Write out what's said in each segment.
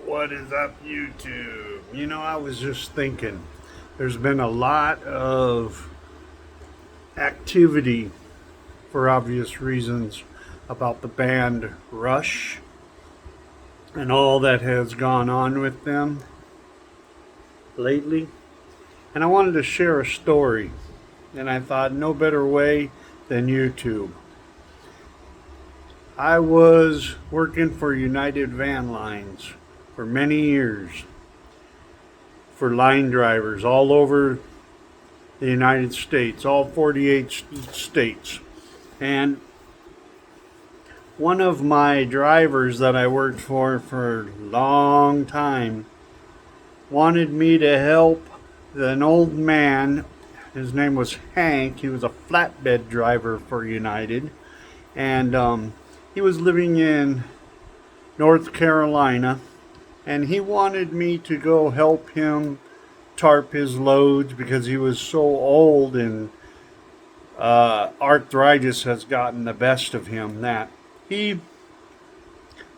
What is up, YouTube? I was just thinking, there's been a lot of activity, for obvious reasons, about the band Rush and all that has gone on with them lately. And I wanted to share a story, and I thought no better way than YouTube. I was working for United Van Lines for many years for line drivers all over the United States, all 48 states. And one of my drivers that I worked for a long time wanted me to help an old man. His name was Hank. He was a flatbed driver for United. And he was living in North Carolina. And he wanted me to go help him tarp his loads because he was so old and arthritis has gotten the best of him, that he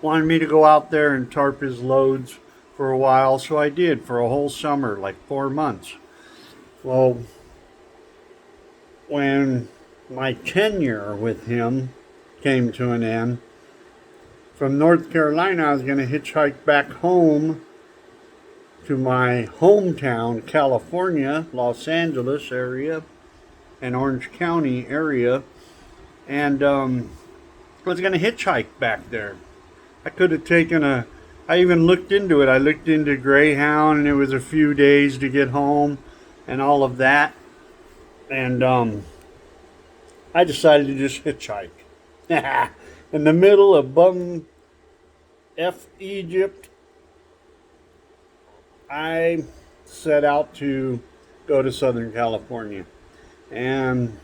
wanted me to go out there and tarp his loads for a while. So I did for a whole summer, like 4 months. Well, when my tenure with him came to an end, from North Carolina I was going to hitchhike back home to my hometown, California, Los Angeles area, and Orange County area, and I was going to hitchhike back there. I could have taken I even looked into it. I looked into Greyhound, and it was a few days to get home and all of that. And I decided to just hitchhike. In the middle of bum F Egypt, I set out to go to Southern California. And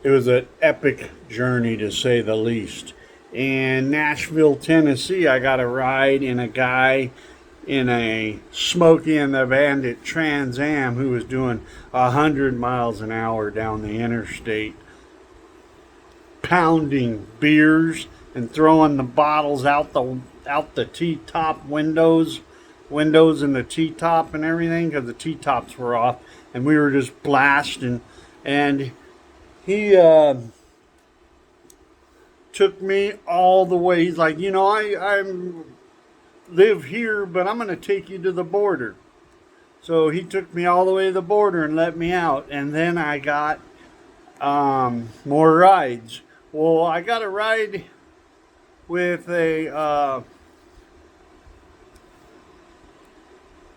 it was an epic journey, to say the least. In Nashville, Tennessee, I got a ride in a guy in a Smokey and the Bandit Trans Am who was doing 100 miles an hour down the interstate, pounding beers and throwing the bottles out the T-top windows in the T-top and everything, because the T-tops were off, and we were just blasting. And he took me all the way. He's like, I live here, but I'm going to take you to the border. So he took me all the way to the border and let me out. And then I got more rides. Well, I got a ride with a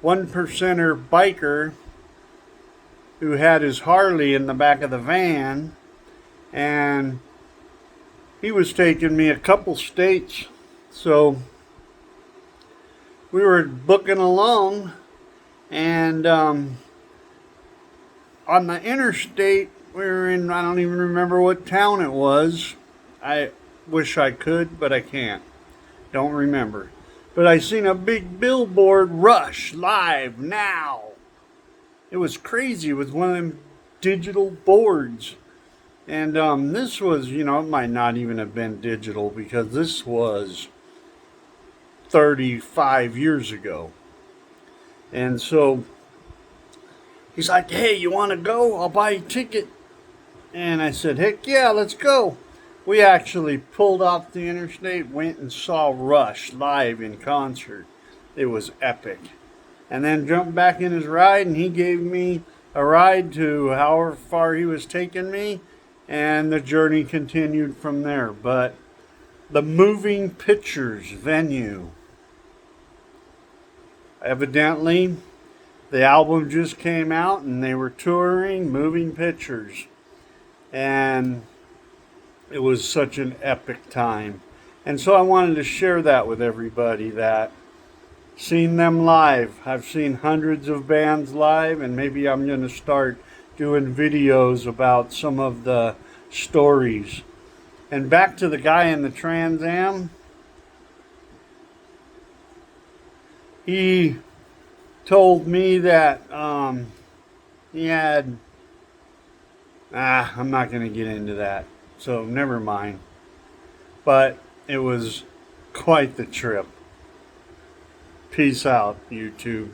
one percenter biker who had his Harley in the back of the van, and he was taking me a couple states. So we were booking along, and on the interstate we were in, I don't even remember what town it was. I wish I could, but I can't. Don't remember. But I seen a big billboard, Rush live now. It was crazy. It was one of them digital boards. And this was, it might not even have been digital, because this was 35 years ago. And so he's like, hey, you want to go? I'll buy you a ticket. And I said, heck yeah, let's go. We actually pulled off the interstate, went and saw Rush live in concert. It was epic. And then jumped back in his ride, and he gave me a ride to however far he was taking me, and the journey continued from there. But the Moving Pictures venue, evidently the album just came out and they were touring Moving Pictures, and it was such an epic time. And so I wanted to share that with everybody, that seen them live. I've seen hundreds of bands live, and maybe I'm going to start doing videos about some of the stories. And back to the guy in the Trans Am. He told me that he had, I'm not going to get into that, so never mind. But it was quite the trip. Peace out, YouTube.